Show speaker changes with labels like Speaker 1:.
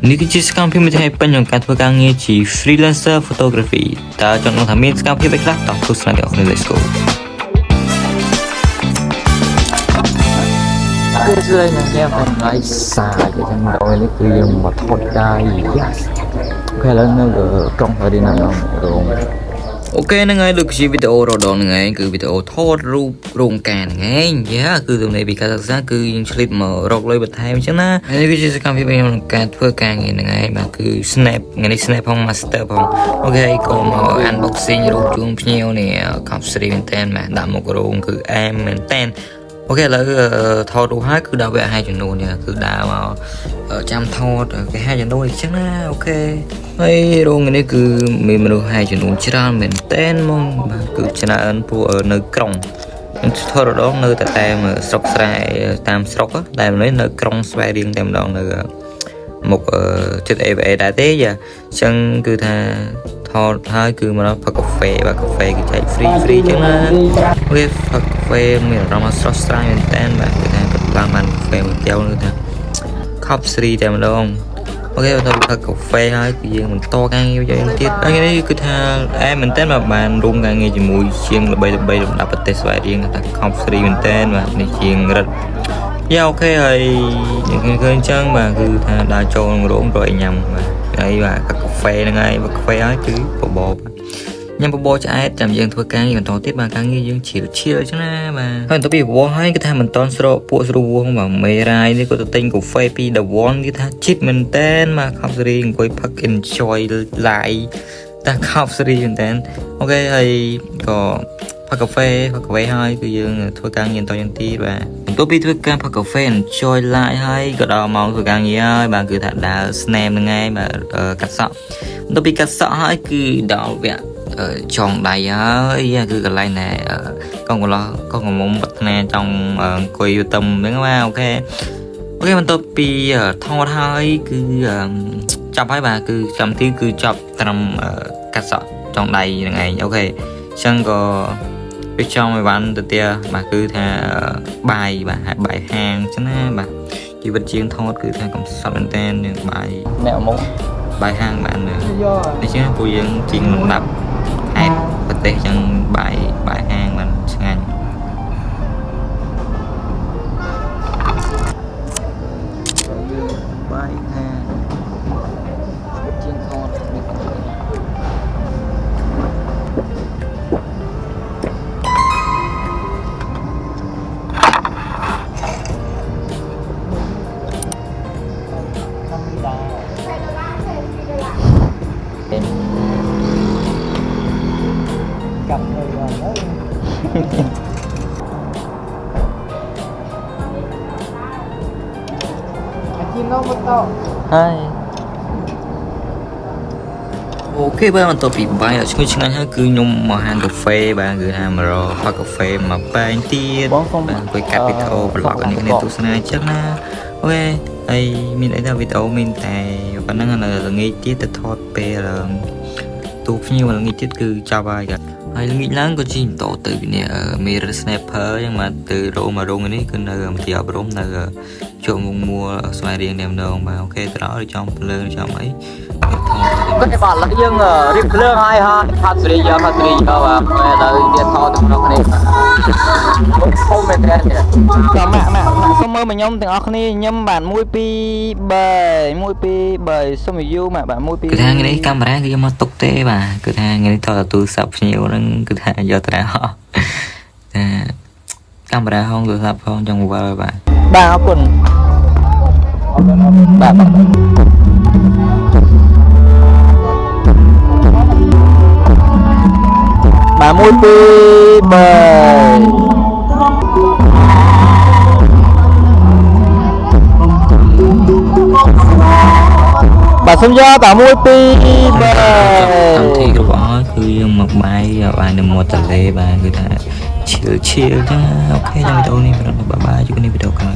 Speaker 1: នេះគឺជាសកម្មភាពមួយថ្ងៃពេញក្នុងការធ្វើការងារជា freelancer photography តើចង់ដឹងថាមានសកម្មភាពអីខ្លះតោះទស្សនាទាំងអស់គ្នា Let's go
Speaker 2: គឺស្រីនឹងខ្ញុំតែថ្ងៃសាយអញ្ចឹងដល់នេះគឺយើងមកថតដែរ yes អូខេឥឡូវនៅក្រុងហើយណារង
Speaker 1: អូខេហ្នឹងហើយដូចជាវីដេអូរដងហ្នឹងឯងគឺវីដេអូថតរូបរោងការហ្នឹងឯងយ៉ាគឺទំនេរពីការសិក្សាគឺយើងឆ្លៀតមករកលុយបន្ថែមអញ្ចឹងណាហើយគឺជាសកម្មភាពខ្ញុំក្នុងការធ្វើការងារហ្នឹងឯងបាទគឺ snap ថ្ងៃនេះ snap ផង master ផងអូខេក៏មក unboxing រូបជូនភ្ញៀវនេះកប់ស្រីមែនតើបាទដាក់មុខរោងគឺអែមមែនតើអូខេឥឡូវថតរូបហើយគឺដល់វគ្គ5ចំនួននេះគឺដើរមកចាំថតគេ5ចំនួនអញ្ចឹងណាអូខេហើយរោងនេះគឺមានមនុស្ស5ចំនួនច្រើនមែនតែនហ្មងបាទគឺច្រើនពួកនៅក្រុងខ្ញុំថតរដងនៅតែតាមស្រុកស្រែតាមស្រុកតែមនុស្សនៅក្រុងស្វាយរៀងតែម្ដងនៅមុខចិត្ត AVA ដែរទេយ៉ាអញ្ចឹងគឺថាថតហើយគឺមកដល់ផឹកកាហ្វេបាទកាហ្វេគឺចែក free អញ្ចឹងណាវាផឹកកាហ្វេមានអារម្មណ៍ស្រស់ស្រាយមែនតើបាទគឺថាគាត់បានកាហ្វេមួយកែវគឺថាខប់ស្រីតែម្ដងអូខេបន្តផឹកកាហ្វេហើយគឺយើងបន្តការងារយើងទៀតហើយនេះគឺថាអែមែនតើបានរួមការងារជាមួយជាងល្បីលំដាប់ប្រទេសស្វែងរៀងថាខប់ស្រីមែនតើបាទនេះជាងរឹតយ៉ាអូខេហើយយើងឃើញអញ្ចឹងបាទគឺថាដើរចូលក្នុងរោងរកអីញ៉ាំបាទហើយបាទកាហ្វេហ្នឹងហើយកាហ្វេហើយគឺបបរញ៉ាំបបរឆ្អែតចាំយើងធ្វើការងារបន្តទៀតបាទការងារយើងឈៀលអញ្ចឹងណាបាទហើយបន្ទាប់ពីបបរហើយគឺថាមិនតន់ស្រកពួកស្រួលវងបាទមេរាយនេះក៏ទៅទិញកាហ្វេពី The One គេថាជីតមែនតែនបាទខប់សេរីអង្គុយផឹក enjoy live តាខប់សេរីមែនតែនអូខេហើយក៏ផឹកកាហ្វេហើយគឺយើងធ្វើការងារបន្តយ៉ាងទៀតបាទបន្ទាប់ពីធ្វើការផឹកកាហ្វេ enjoy live ហើយក៏ដល់ម៉ោងធ្វើការងារហើយបាទគឺថាដើរ snap ហ្នឹងឯងបាទកាត់សក់បន្ទាប់ពីកាត់សក់ហើយគឺដល់វគ្គចងដៃហើយគឺកន្លែងណែកងកន្លោះកងកមុំប្រាថ្នាចង់អង្គុយយូរទំហ្នឹងបាទអូខេបន្ទាប់ពីថតហើយគឺចប់ហើយបាទគឺចាំទីគឺចប់ត្រឹមកាត់សក់ចងដៃហ្នឹងឯងអូខេអញ្ចឹងក៏វាចង់ឲ្យបានទៅទៀតបាទគឺថាបាយបាទបាយហាងអញ្ចឹងណាបាទជីវិតជាងថតគឺថាកំសត់មែនតើនឹងបាយអ្នកមកបាយហាងបាននេះចឹងពួកយើងជាងលំដាប់ខេត្តប្រទេសចឹងបាយហាងបានឆ្ងាញ់បាយហាងជាងថតกับเลยกินนมต่อហើយអូខេបាទបន្ទាប់ពីបាយឈ្ងុយឆ្ងាញ់ហើយគឺខ្ញុំមកហាងកាហ្វេបាទគឺថាមករកផឹកកាហ្វេមកបែងទៀតបាទអង្គុយកាត់វីដេអូប្លុកនេះគ្នាទស្សនាអញ្ចឹងណាអូខេហើយមានអីថាវីដេអូមានតែប៉ុណ្្នឹងនៅល្ងាចទៀតទៅថតពេលទូភ្ញៀវល្ងាចទៀតគឺចប់ហើយហើយល្ងាចឡើងក៏ជិះបន្តទៅនេះMirror Snapper អញ្ចឹងមកទៅរោងនេះគឺនៅមន្ទីរអប់រំនៅជួរមុខមួលស្វាយរៀងតែម្ដងបាទអូខេត្រង់ចំភ្លើងចំអីគាត់បាទឡើយយើងរៀបភ្លើងហើយផាត់ស្រីយកបាទពេលដល់ទៀតថតទៅក្នុងនេះធំមែនទេចាំម៉ាក់សុំមើលមកខ្ញុំទាំងអស់គ្នាញឹមបាទ1 2 3សុំយូម៉ាក់បាទ1 2គឺថាថ្ងៃនេះកាមេរ៉ាគឺយកមកទុកទេបាទគឺថាថ្ងៃនេះថតទូរស័ព្ទភ្ញៀវហ្នឹងគឺថាយកត្រាហោះថាកាមេរ៉ាហងទូរស័ព្ទផងចង់វល់បាទអរគុណបាទបាទ1 2 3បាទសុំយកតា1 2 3តាមទីគ្រប់អស់គឺយើងមកបាយនៅមាត់ទន្លេបាទគឺថាឈៀលចឹងអូខេចាំវីដេអូនេះប្រាប់បាយជួបគ្នាវីដេអូក្រោយ